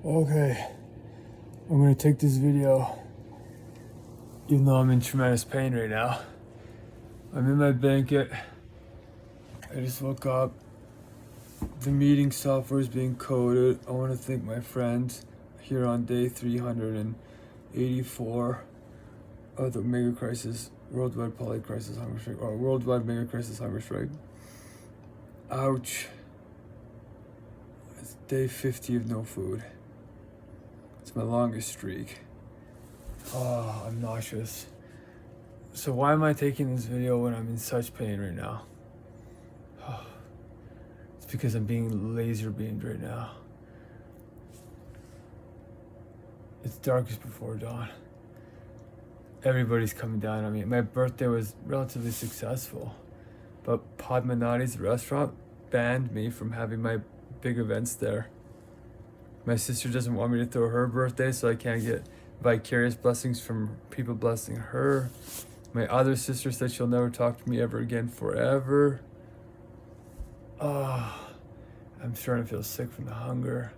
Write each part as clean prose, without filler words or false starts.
Okay, I'm gonna take this video, even though I'm in tremendous pain right now. I'm in my blanket. I just woke up. The meeting software is being coded. I want to thank my friends here on day 384 of the Worldwide Polycrisis Hungerstrike, or Worldwide Megacrisis Hungerstrike. Ouch. It's day 50 of no food. It's my longest streak. Oh, I'm nauseous. So why am I taking this video when I'm in such pain right now? It's because I'm being laser beamed right now. It's darkest before dawn. Everybody's coming down on me. My birthday was relatively successful, but Padmanati's restaurant banned me from having my big events there. My sister doesn't want me to throw her birthday, so I can't get vicarious blessings from people blessing her. My other sister said she'll never talk to me ever again forever. I'm starting to feel sick from the hunger.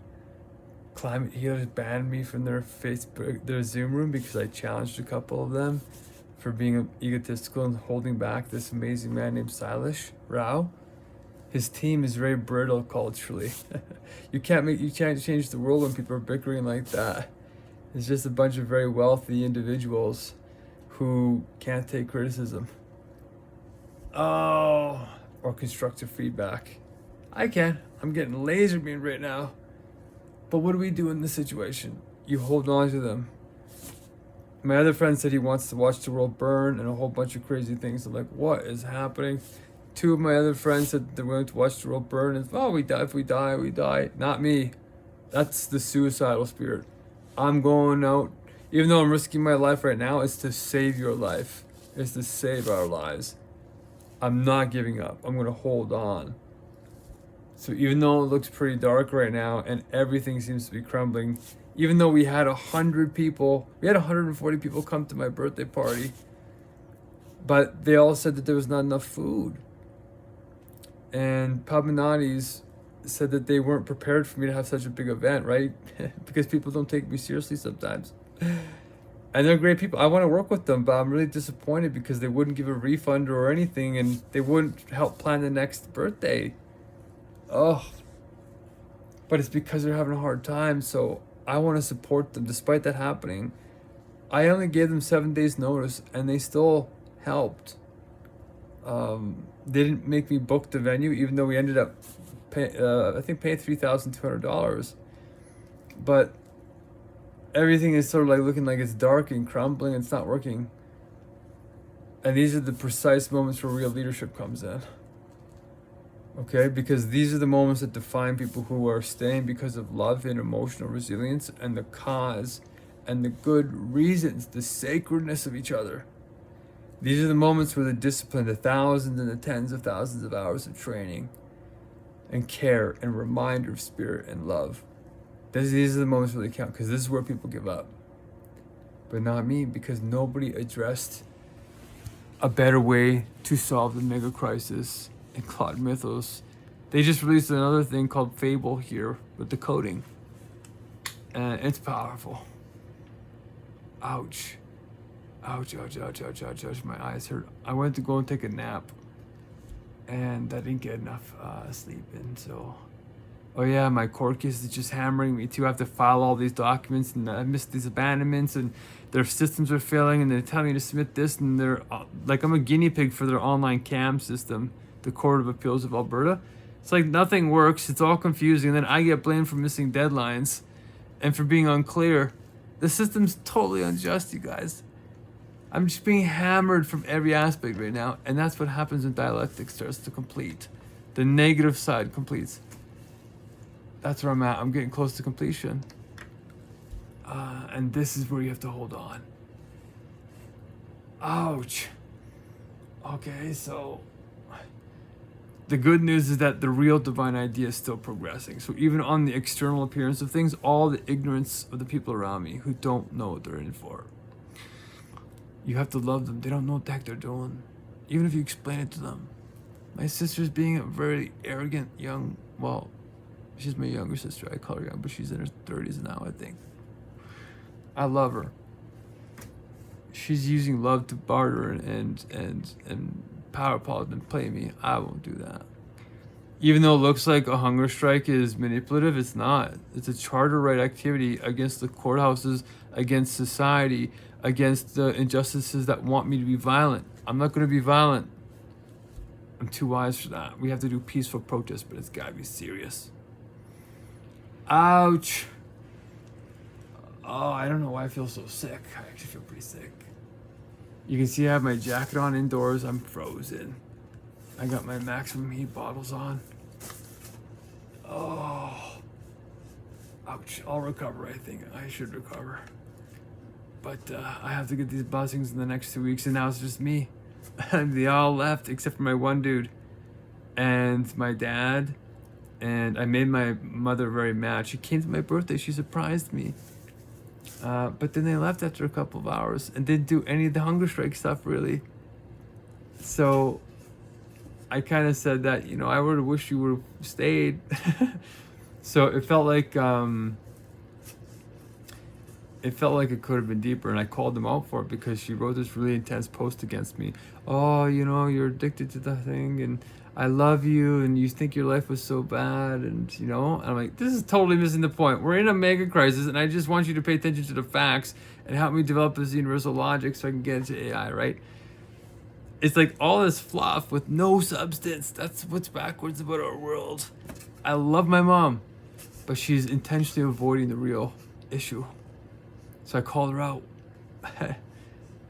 Climate healers banned me from their Zoom room because I challenged a couple of them for being egotistical and holding back this amazing man named Silas Rao. His team is very brittle culturally. You can't change the world when people are bickering like that. It's just a bunch of very wealthy individuals who can't take criticism. Or constructive feedback. I can. I'm getting laser beamed right now. But what do we do in this situation? You hold on to them. My other friend said he wants to watch the world burn and a whole bunch of crazy things. I'm like, what is happening? Two of my other friends said they're willing to watch the world burn. And we die. If we die, we die. Not me. That's the suicidal spirit. I'm going out. Even though I'm risking my life right now, it's to save your life. It's to save our lives. I'm not giving up. I'm going to hold on. So even though it looks pretty dark right now and everything seems to be crumbling, even though we had 140 people come to my birthday party, but they all said that there was not enough food. And Padmanati's said that they weren't prepared for me to have such a big event, right? Because people don't take me seriously sometimes. And they're great people. I want to work with them, but I'm really disappointed because they wouldn't give a refund or anything, and they wouldn't help plan the next birthday. But it's because they're having a hard time, so I want to support them despite that happening. I only gave them 7 days notice, and they still helped. They didn't make me book the venue, even though we ended up paying $3,200. But everything is sort of like looking like it's dark and crumbling. It's not working. And these are the precise moments where real leadership comes in. Okay, because these are the moments that define people who are staying because of love and emotional resilience and the cause and the good reasons, the sacredness of each other. These are the moments where the discipline, the thousands and the tens of thousands of hours of training and care and reminder of spirit and love. These are the moments where they count, because this is where people give up. But not me, because nobody addressed a better way to solve the mega crisis in Cloud Mythos. They just released another thing called Fable here with the coding. And it's powerful. Ouch. Ouch, ouch, ouch, ouch, ouch, ouch. My eyes hurt. I went to go and take a nap, and I didn't get enough sleep in, so... Oh yeah, my court case is just hammering me too. I have to file all these documents, and I missed these abandonments, and their systems are failing, and they're telling me to submit this, and they're like, I'm a guinea pig for their online CAM system, the Court of Appeals of Alberta. It's like nothing works. It's all confusing, and then I get blamed for missing deadlines and for being unclear. The system's totally unjust, you guys. I'm just being hammered from every aspect right now, and that's what happens when dialectic starts to complete. The negative side completes. That's where I'm at. I'm getting close to completion. And this is where you have to hold on. Ouch. Okay, so the good news is that the real divine idea is still progressing. So even on the external appearance of things, all the ignorance of the people around me who don't know what they're in for, you have to love them. They don't know what the heck they're doing, even if you explain it to them. My sister's being a very arrogant young, She's my younger sister. I call her young, but she's in her 30s now, I think. I love her. She's using love to barter and power plot and play me. I won't do that. Even though it looks like a hunger strike is manipulative, it's not. It's a charter right activity against the courthouses, against society, against the injustices that want me to be violent. I'm not going to be violent. I'm too wise for that. We have to do peaceful protest, but it's got to be serious. Ouch. Oh, I don't know why I feel so sick. I actually feel pretty sick. You can see I have my jacket on indoors. I'm frozen. I got my maximum heat bottles on. Oh. Ouch. I'll recover, I think. I should recover. But I have to get these blessings in the next 2 weeks, and now it's just me. They all left except for my one dude and my dad. And I made my mother very mad. She came to my birthday. She surprised me. But then they left after a couple of hours and didn't do any of the hunger strike stuff, really. So I kind of said that, you know, I would have wished you would have stayed. So it felt like it could have been deeper, and I called them out for it because she wrote this really intense post against me. Oh, you know, you're addicted to the thing, and I love you, and you think your life was so bad, and you know, and I'm like, this is totally missing the point. We're in a mega crisis, and I just want you to pay attention to the facts and help me develop this universal logic so I can get into AI, right? It's like all this fluff with no substance. That's what's backwards about our world. I love my mom, but she's intentionally avoiding the real issue. So I called her out.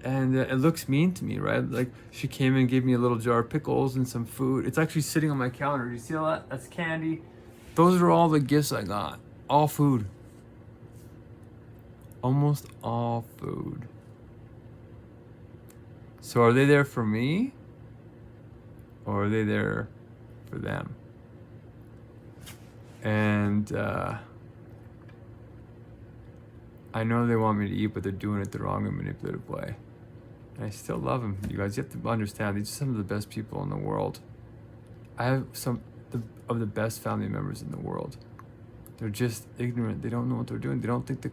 And it looks mean to me, right? Like, she came and gave me a little jar of pickles and some food. It's actually sitting on my counter. Do you see all that? That's candy. Those are all the gifts I got. All food. Almost all food. So are they there for me? Or are they there for them? And I know they want me to eat, but they're doing it the wrong and manipulative way. And I still love them. You guys, you have to understand, these are some of the best people in the world. I have some of the best family members in the world. They're just ignorant. They don't know what they're doing. They don't think the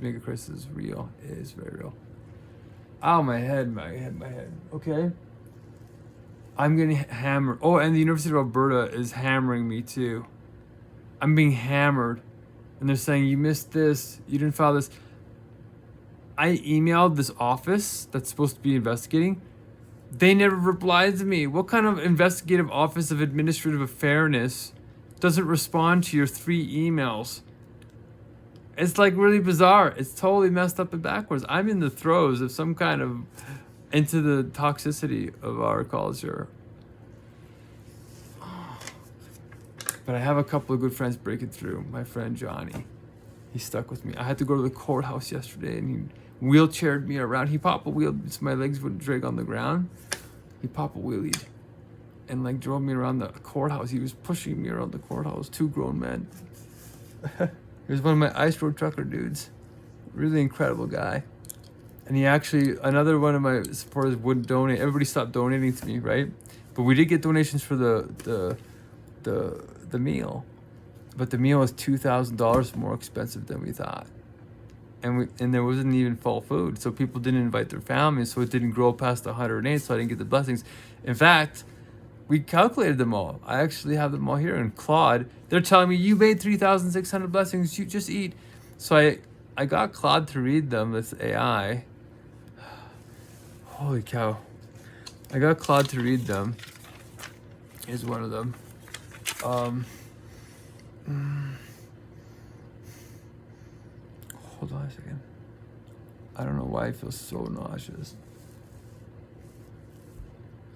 mega crisis is real. It is very real. Ow, my head. Okay. I'm getting hammered. Oh, and the University of Alberta is hammering me too. I'm being hammered. And they're saying, you missed this, you didn't file this. I emailed this office that's supposed to be investigating. They never replied to me. What kind of investigative office of administrative fairness doesn't respond to your 3 emails? It's like really bizarre. It's totally messed up and backwards. I'm in the throes of some kind of into the toxicity of our culture. But I have a couple of good friends breaking through. My friend Johnny, he stuck with me. I had to go to the courthouse yesterday, and he wheelchaired me around. He pop a wheel so my legs wouldn't drag on the ground. He pop a wheelie and like drove me around the courthouse. He was pushing me around the courthouse. 2 grown men. He was one of my ice road trucker dudes. Really incredible guy. And he actually, another one of my supporters wouldn't donate. Everybody stopped donating to me, right? But we did get donations for the meal, but the meal was $2,000 more expensive than we thought, and there wasn't even full food, so people didn't invite their families, so it didn't grow past 108, so I didn't get the blessings. In fact, we calculated them all. I actually have them all here, and Claude, they're telling me, you made 3,600 blessings, you just eat. So I got Claude to read them. It's AI. Holy cow. I got Claude to read them. Here's one of them. Hold on a second. I don't know why I feel so nauseous.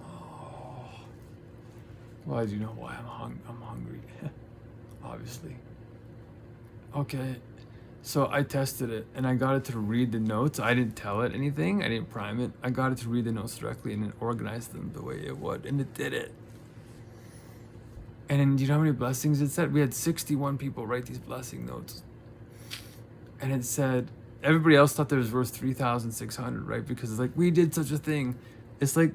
Oh. Well, do you know why I'm hungry? Obviously. Okay, so I tested it and I got it to read the notes. I didn't tell it anything. I didn't prime it. I got it to read the notes directly and then organize them the way it would, and it did it. And then, do you know how many blessings it said? We had 61 people write these blessing notes. And it said, everybody else thought that it was worth 3,600, right? Because it's like, we did such a thing. It's like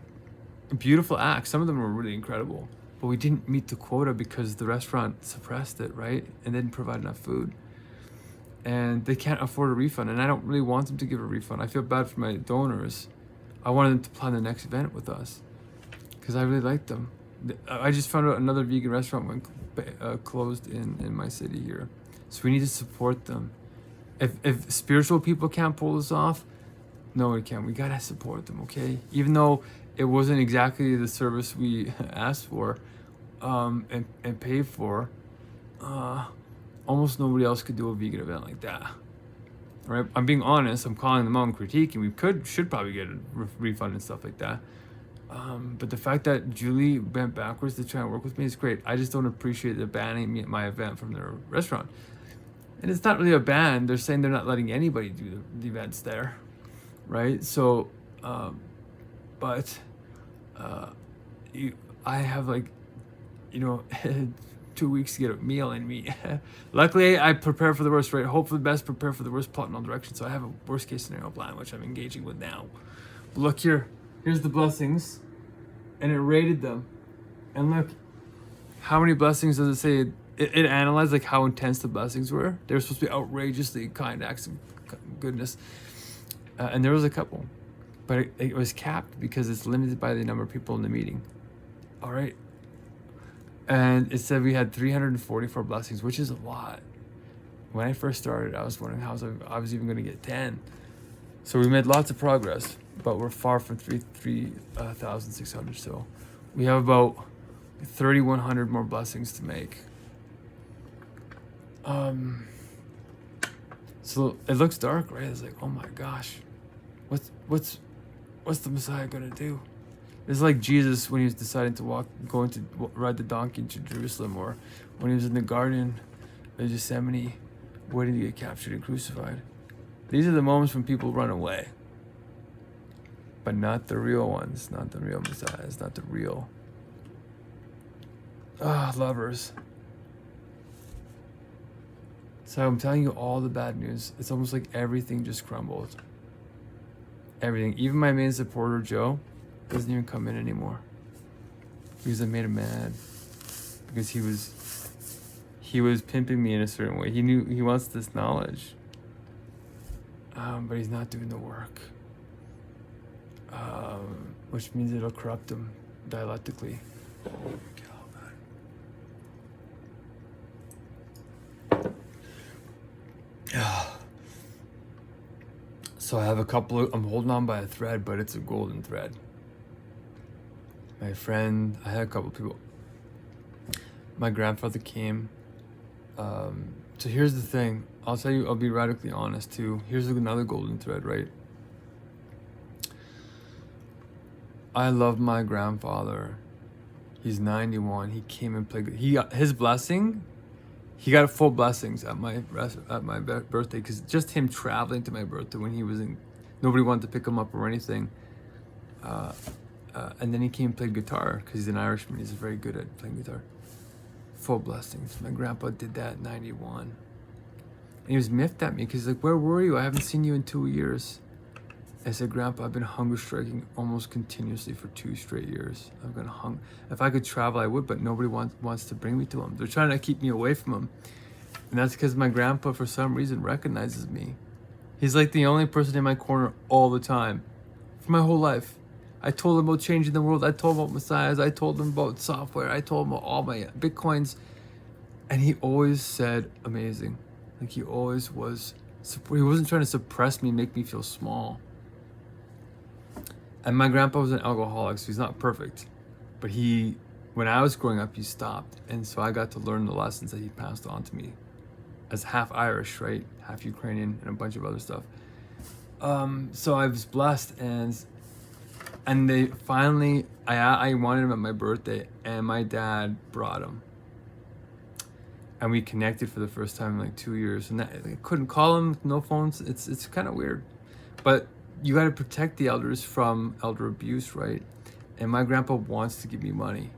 a beautiful act. Some of them were really incredible. but we didn't meet the quota because the restaurant suppressed it, right? And didn't provide enough food. And they can't afford a refund. And I don't really want them to give a refund. I feel bad for my donors. I wanted them to plan the next event with us because I really liked them. I just found out another vegan restaurant went closed in my city here. So we need to support them. If spiritual people can't pull this off, no, we can't. We gotta support them, okay? Even though it wasn't exactly the service we asked for and paid for, almost nobody else could do a vegan event like that. Right? I'm being honest. I'm calling them out and critiquing. We should probably get a refund and stuff like that. But the fact that Julie bent backwards to try and work with me is great. I just don't appreciate the banning me at my event from their restaurant. And it's not really a ban. They're saying they're not letting anybody do the events there, right? So, I have 2 weeks to get a meal in me. Luckily, I prepare for the worst, right? Hope for the best, prepare for the worst, plot in all directions. So I have a worst case scenario plan, which I'm engaging with now. But look here. Here's the blessings. And it rated them. And look, how many blessings does it say? It analyzed like how intense the blessings were. They were supposed to be outrageously kind acts of goodness. And there was a couple. But it was capped because it's limited by the number of people in the meeting. All right. And it said we had 344 blessings, which is a lot. When I first started, I was wondering how I was even going to get 10. So we made lots of progress, but we're far from 3,600. So we have about 3,100 more blessings to make. So it looks dark, right? It's like, oh my gosh, what's the Messiah gonna do? It's like Jesus when he was deciding to ride the donkey to Jerusalem, or when he was in the Garden of Gethsemane, waiting to get captured and crucified. These are the moments when people run away, but not the real ones, not the real Messiahs, not the real lovers. So I'm telling you all the bad news. It's almost like everything just crumbled. Everything. Even my main supporter, Joe, doesn't even come in anymore. Because I made him mad. Because he was pimping me in a certain way. He knew he wants this knowledge. But he's not doing the work. Which means it'll corrupt him dialectically. So I have I'm holding on by a thread, but it's a golden thread. My friend, I had a couple people. My grandfather came. So here's the thing. I'll be radically honest too. Here's another golden thread, right? I love my grandfather. He's 91. He came and played. He got his blessing. He got full blessings at my birthday, because just him traveling to my birthday when he was nobody wanted to pick him up or anything. And then he came and played guitar because he's an Irishman. He's very good at playing guitar. Full blessings. My grandpa did that at 91. And he was miffed at me because he's like, "Where were you? I haven't seen you in 2 years." I said, "Grandpa, I've been hunger striking almost continuously for 2 straight years. I've been If I could travel, I would, but nobody wants to bring me to him. They're trying to keep me away from him." And that's because my grandpa, for some reason, recognizes me. He's like the only person in my corner all the time for my whole life. I told him about changing the world. I told him about messiahs. I told him about software. I told him about all my Bitcoins. And he always said amazing. Like he always was. He wasn't trying to suppress me and make me feel small. And my grandpa was an alcoholic, so he's not perfect. But when I was growing up, he stopped. And so I got to learn the lessons that he passed on to me. As half Irish, right? Half Ukrainian and a bunch of other stuff. So I was blessed, and they finally, I wanted him at my birthday, and my dad brought him. And we connected for the first time in like 2 years. And I couldn't call him, no phones. It's kind of weird. But you got to protect the elders from elder abuse, right? And my grandpa wants to give me money.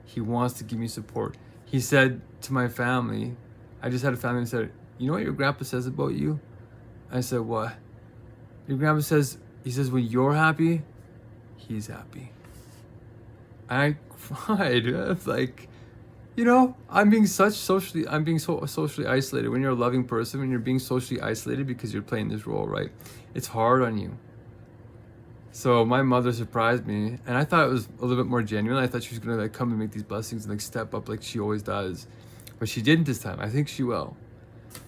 He wants to give me support. He said to my family, I just had a family that said, "You know what your grandpa says about you?" I said, "What?" "Your grandpa says," he says, "when you're happy, he's happy." I cried. Like, you know, I'm being so socially isolated. When you're a loving person, when you're being socially isolated because you're playing this role, right? It's hard on you. So my mother surprised me, and I thought it was a little bit more genuine. I thought she was gonna like come and make these blessings and like step up like she always does, but she didn't this time. I think she will.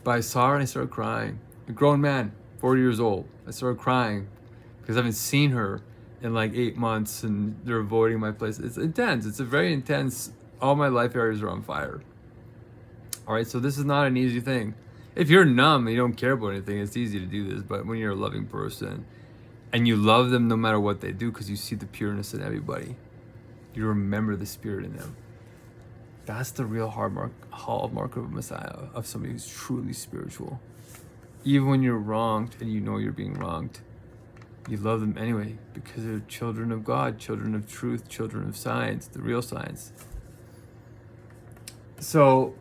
But I saw her and I started crying. A grown man, 40 years old. I started crying because I haven't seen her in like 8 months, and they're avoiding my place. It's intense. It's a very intense. All my life areas are on fire. All right, so this is not an easy thing. If you're numb and you don't care about anything, it's easy to do this. But when you're a loving person and you love them no matter what they do because you see the pureness in everybody, you remember the spirit in them. That's the real hallmark of a Messiah, of somebody who's truly spiritual. Even when you're wronged and you know you're being wronged, you love them anyway because they're children of God, children of truth, children of science, the real science. So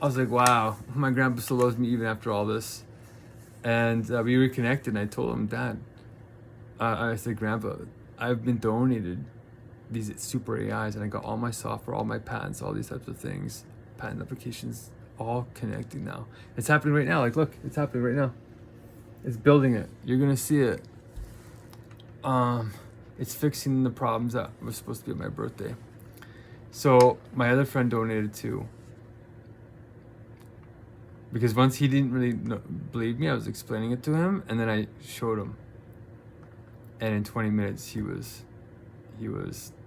I was like, wow, my grandpa still loves me even after all this. And we reconnected, and I told him, Dad, I said, Grandpa, I've been donated these super AIs, and I got all my software, all my patents, all these types of things, patent applications, all connecting now. It's happening right now. Like, look, it's happening right now. It's building it. You're gonna see it. It's fixing the problems that were supposed to be at my birthday. So my other friend donated too. Because once he didn't really believe me, I was explaining it to him, and then I showed him. And in 20 minutes, he was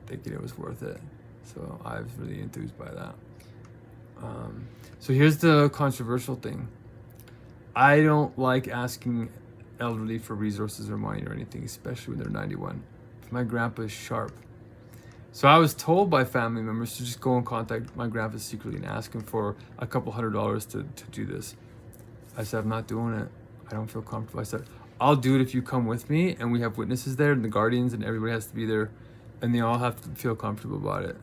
thinking it was worth it. So I was really enthused by that. So here's the controversial thing. I don't like asking elderly for resources or money or anything, especially when they're 91. My grandpa is sharp. So I was told by family members to just go and contact my grandpa secretly and ask him for a couple $100 to do this. I said, I'm not doing it. I don't feel comfortable. I said, I'll do it if you come with me and we have witnesses there and the guardians and everybody has to be there and they all have to feel comfortable about it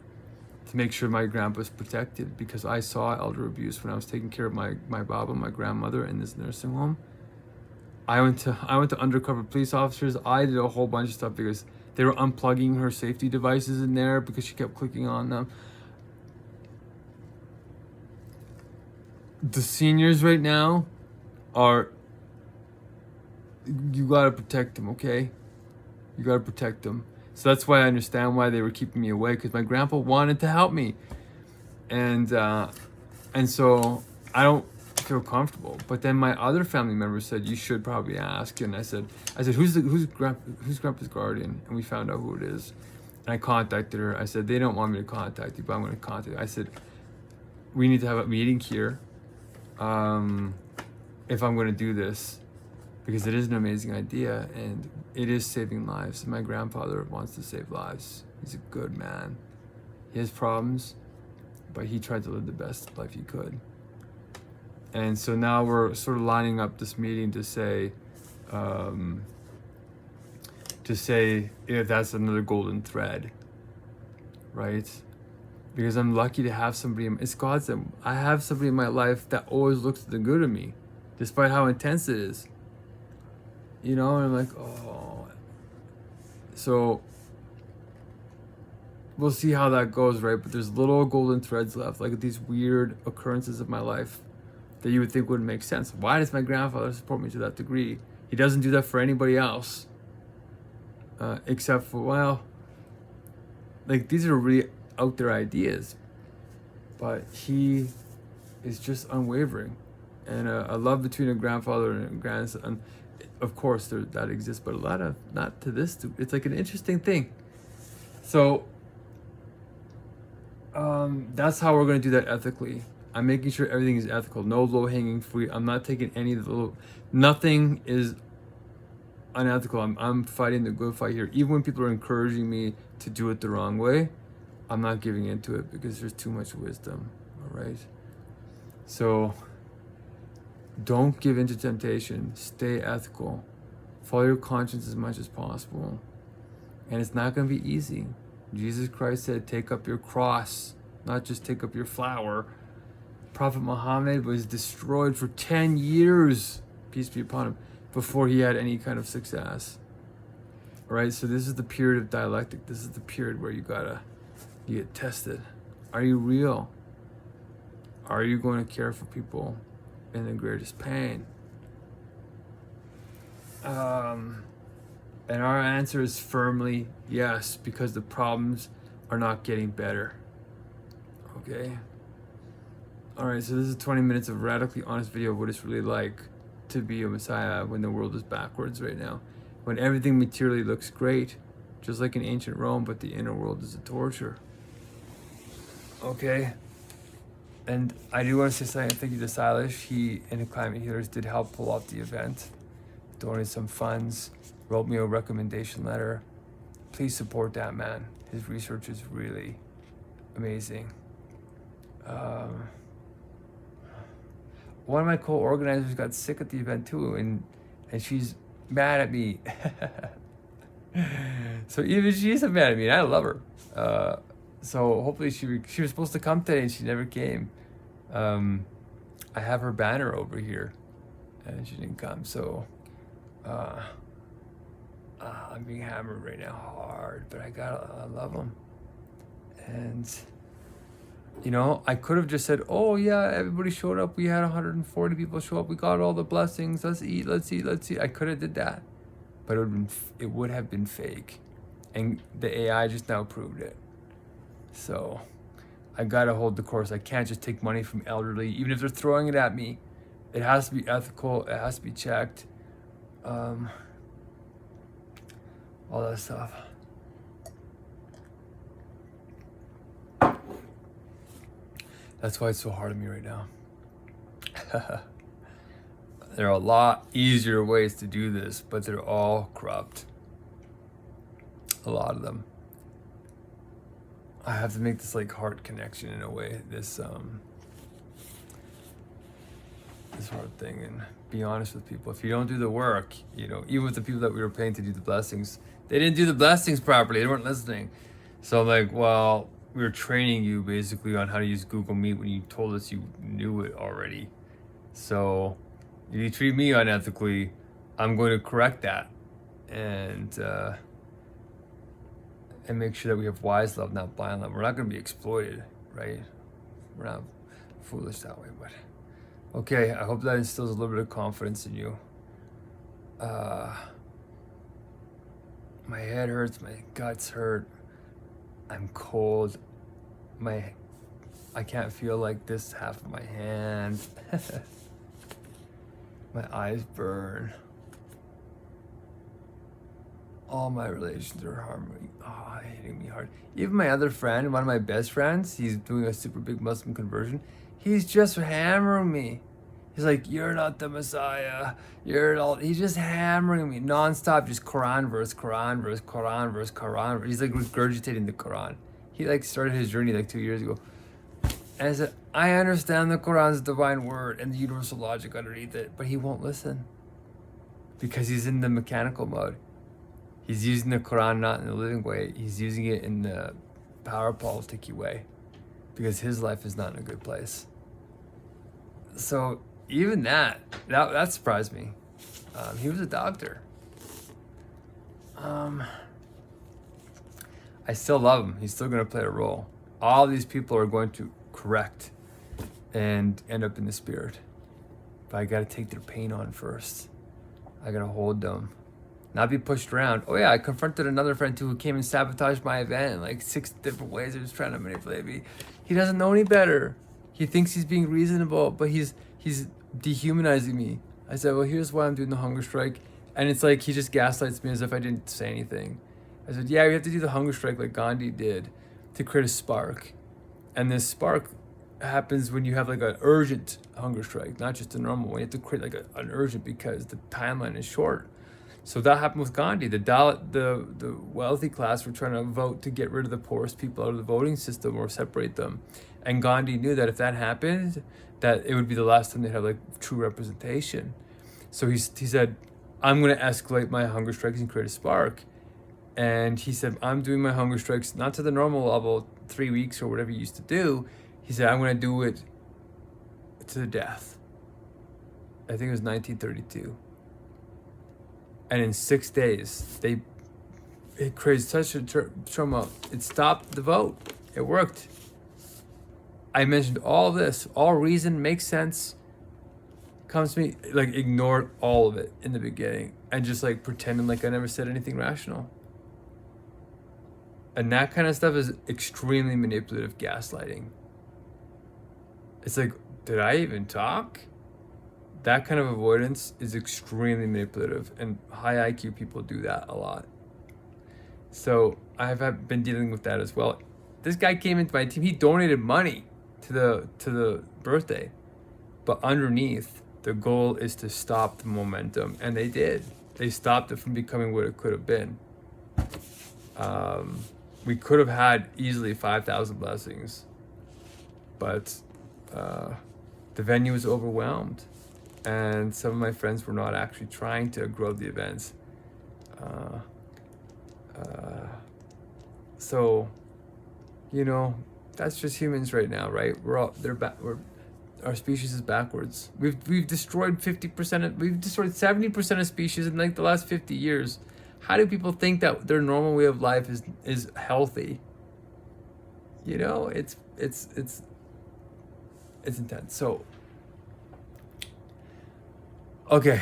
to make sure my grandpa's protected, because I saw elder abuse when I was taking care of my Baba, my grandmother, in this nursing home. I went to undercover police officers. I did a whole bunch of stuff because they were unplugging her safety devices in there because she kept clicking on them. The seniors right now are, you gotta protect them, okay? You gotta protect them. So that's why I understand why they were keeping me away, because my grandpa wanted to help me. And so I don't feel comfortable. But then my other family members said, you should probably ask. And I said, who's grandpa's guardian? And we found out who it is. And I contacted her. I said, they don't want me to contact you, but I'm going to contact you. I said, we need to have a meeting here if I'm going to do this, because it is an amazing idea and it is saving lives. And my grandfather wants to save lives. He's a good man. He has problems, but he tried to live the best life he could. And so now we're sort of lining up this meeting to say if that's another golden thread, right? Because I'm lucky to have somebody. It's God's that I have somebody in my life that always looks at the good of me, despite how intense it is. You know, and I'm like, oh. So we'll see how that goes, right? But there's little golden threads left, like these weird occurrences of my life that you would think wouldn't make sense. Why does my grandfather support me to that degree? He doesn't do that for anybody else. Except for, well, like these are really out there ideas. But he is just unwavering. And a love between a grandfather and a grandson, of course that exists, but a lot of, not to this, it's like an interesting thing. So that's how we're going to do that ethically. I'm making sure everything is ethical, no low-hanging fruit. I'm not taking any of the little, nothing is unethical. I'm fighting the good fight here. Even when people are encouraging me to do it the wrong way, I'm not giving into it because there's too much wisdom, all right? So don't give in to temptation. Stay ethical. Follow your conscience as much as possible. And it's not going to be easy. Jesus Christ said, take up your cross, not just take up your flower. Prophet Muhammad was destroyed for 10 years, peace be upon him, before he had any kind of success. All right, so this is the period of dialectic. This is the period where you gotta You get tested. Are you real? Are you going to care for people in the greatest pain? And our answer is firmly yes, because the problems are not getting better. Okay? Alright, so this is 20 minutes of radically honest video of what it's really like to be a Messiah when the world is backwards right now. When everything materially looks great, just like in ancient Rome, but the inner world is a torture. Okay? And I do want to say something. Thank you to Silas. He and the Climate Healers did help pull off the event. Donated some funds, wrote me a recommendation letter. Please support that man. His research is really amazing. One of my co-organizers got sick at the event too, and she's mad at me. So even she's mad at me, and I love her. So hopefully she was supposed to come today, and she never came. I have her banner over here, and she didn't come. So I'm being hammered right now hard, but I love them. And you know, I could have just said, oh yeah, everybody showed up. We had 140 people show up. We got all the blessings. Let's eat. I could have did that, but it would have been fake. And the AI just now proved it. So I gotta hold the course. I can't just take money from elderly, even if they're throwing it at me. It has to be ethical. It has to be checked. All that stuff. That's why it's so hard on me right now. There are a lot easier ways to do this, but they're all corrupt. A lot of them. I have to make this like heart connection in a way, this hard thing, and be honest with people. If you don't do the work, you know, even with the people that we were paying to do the blessings, they didn't do the blessings properly. They weren't listening. So I'm like, well, we were training you basically on how to use Google Meet when you told us you knew it already. So if you treat me unethically, I'm going to correct that and make sure that we have wise love, not blind love. We're not going to be exploited, right? We're not foolish that way, but okay. I hope that instills a little bit of confidence in you. My head hurts, my guts hurt. I'm cold. I can't feel like this half of my hand. My eyes burn. All my relations are hitting me hard. Even my other friend, one of my best friends, he's doing a super big Muslim conversion. He's just hammering me. He's like, you're not the Messiah. He's just hammering me nonstop, just Quran verse, Quran verse, Quran verse, Quran verse. He's like regurgitating the Quran. He like started his journey like 2 years ago. And I said, I understand the Quran's divine word and the universal logic underneath it, but he won't listen because he's in the mechanical mode. He's using the Quran not in the living way. He's using it in the power politic way because his life is not in a good place. So even that surprised me. He was a doctor. I still love him. He's still going to play a role. All these people are going to correct and end up in the spirit. But I got to take their pain on first. I got to hold them. Not be pushed around. Oh yeah, I confronted another friend too who came and sabotaged my event in like 6 different ways. He was trying to manipulate me. He doesn't know any better. He thinks he's being reasonable, but he's dehumanizing me. I said, well, here's why I'm doing the hunger strike. And it's like he just gaslights me as if I didn't say anything. I said, yeah, we have to do the hunger strike like Gandhi did to create a spark. And this spark happens when you have like an urgent hunger strike, not just a normal one. You have to create like an urgent because the timeline is short. So that happened with Gandhi. The wealthy class were trying to vote to get rid of the poorest people out of the voting system or separate them. And Gandhi knew that if that happened, that it would be the last time they'd have like true representation. So he said, I'm going to escalate my hunger strikes and create a spark. And he said, I'm doing my hunger strikes, not to the normal level, 3 weeks or whatever he used to do. He said, I'm going to do it to the death. I think it was 1932. And in 6 days, it created such a turmoil. It stopped the vote. It worked. I mentioned all this, all reason makes sense, comes to me, like ignored all of it in the beginning and just like pretending like I never said anything rational. And that kind of stuff is extremely manipulative gaslighting. It's like, did I even talk? That kind of avoidance is extremely manipulative, and high IQ people do that a lot. So I've been dealing with that as well. This guy came into my team. He donated money to the birthday, but underneath, the goal is to stop the momentum, and they did. They stopped it from becoming what it could have been. We could have had easily 5,000 blessings, but the venue was overwhelmed, and some of my friends were not actually trying to grow the events. So, you know, that's just humans right now, right? Our species is backwards. We've destroyed 50%. We've destroyed 70% of species in like the last 50 years. How do people think that their normal way of life is healthy? You know, it's intense. So, okay,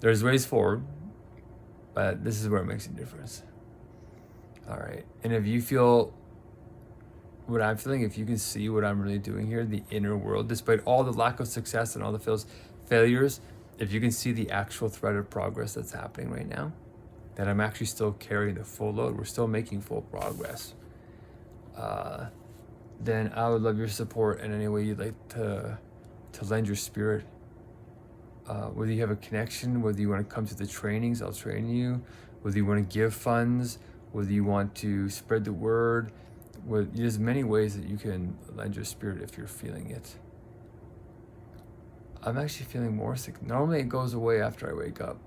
there's ways forward, but this is where it makes a difference. All right, and if you feel what I'm feeling, if you can see what I'm really doing here, the inner world, despite all the lack of success and all the failures, if you can see the actual thread of progress that's happening right now, that I'm actually still carrying the full load, we're still making full progress, then I would love your support in any way you'd like to lend your spirit. Whether you have a connection, whether you want to come to the trainings, I'll train you, whether you want to give funds, whether you want to spread the word, there's many ways that you can lend your spirit if you're feeling it. I'm actually feeling more sick. Normally it goes away after I wake up.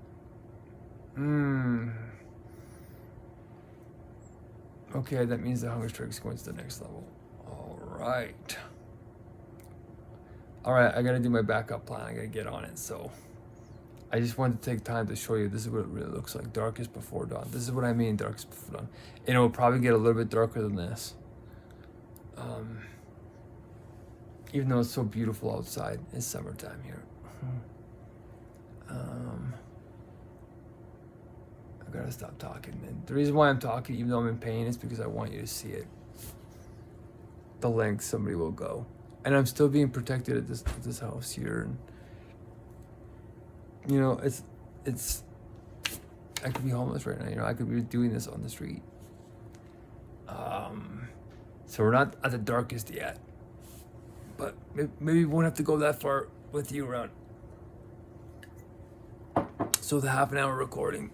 Okay, that means the hunger strike is going to the next level. All right, I gotta do my backup plan. I gotta get on it. So I just wanted to take time to show you this is what it really looks like. Darkest before dawn. This is what I mean, darkest before dawn. And it will probably get a little bit darker than this. Even though it's so beautiful outside, it's summertime here. I gotta stop talking. And the reason why I'm talking, even though I'm in pain, is because I want you to see it. The length somebody will go. And I'm still being protected at this house here. And you know, it's I could be homeless right now, you know, I could be doing this on the street. So we're not at the darkest yet. But maybe we won't have to go that far with you around. So the half an hour recording.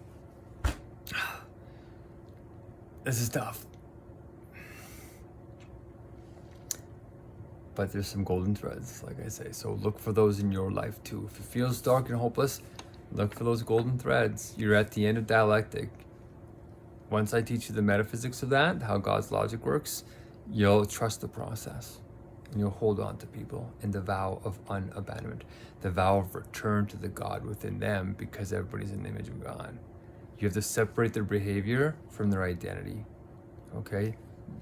This is tough. But there's some golden threads, like I say. So look for those in your life too. If it feels dark and hopeless, look for those golden threads. You're at the end of dialectic. Once I teach you the metaphysics of that, how God's logic works, you'll trust the process. And you'll hold on to people in the vow of unabandonment, the vow of return to the God within them, because everybody's in the image of God. You have to separate their behavior from their identity. Okay?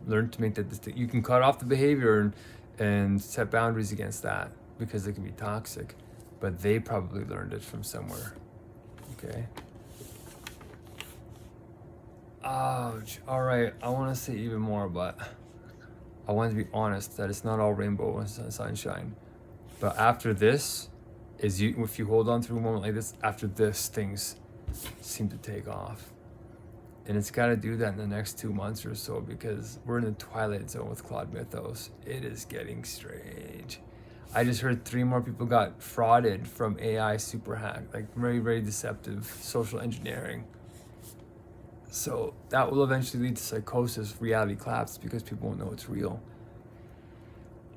Learn to make that distinction. You can cut off the behavior and set boundaries against that, because it can be toxic, but they probably learned it from somewhere. Okay? Ouch. All right, I want to say even more, but I want to be honest that it's not all rainbow and sunshine. But after this, if you hold on through a moment like this, after this, things seem to take off. And it's got to do that in the next 2 months or so, because we're in the twilight zone with Claude Mythos. It is getting strange. I just heard 3 more people got frauded from AI super hack, like very, very deceptive social engineering. So that will eventually lead to psychosis, reality collapse, because people won't know it's real.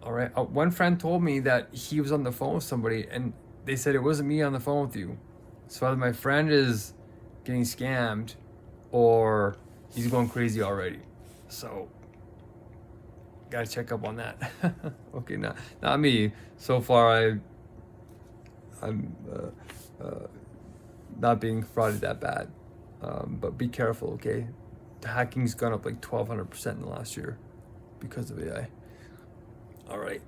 All right. One friend told me that he was on the phone with somebody and they said it wasn't me on the phone with you. So either my friend is getting scammed or he's going crazy already. So gotta check up on that. Okay, not me. So far I'm not being frauded that bad. But be careful, okay? hacking's gone up like 1,200% in the last year because of AI. All right.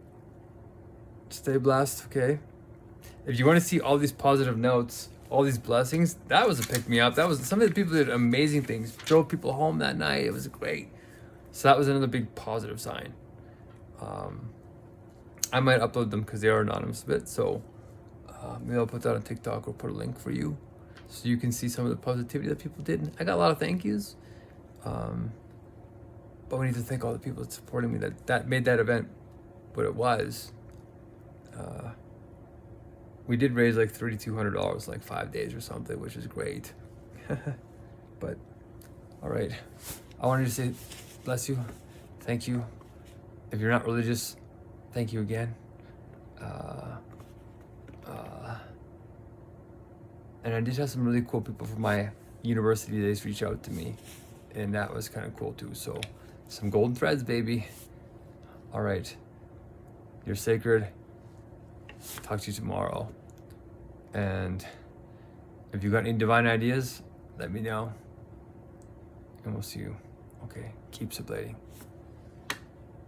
Stay blessed, okay? If you want to see all these positive notes, all these blessings, that was a pick me up. That was some of the people did amazing things, drove people home that night. It was great. So that was another big positive sign. I might upload them because they are anonymous a bit. So maybe I'll put that on TikTok or put a link for you so you can see some of the positivity that people did. I got a lot of thank yous. But we need to thank all the people that supported me that made that event what it was. We did raise like $3,200 like 5 days or something, which is great. But all right, I wanted to say bless you, thank you. If you're not religious, thank you again. And I did have some really cool people from my university days reach out to me, and that was kind of cool too. So some golden threads, baby. All right, you're sacred. Talk to you tomorrow. And if you got any divine ideas, let me know. And we'll see you. Okay, keep sublating.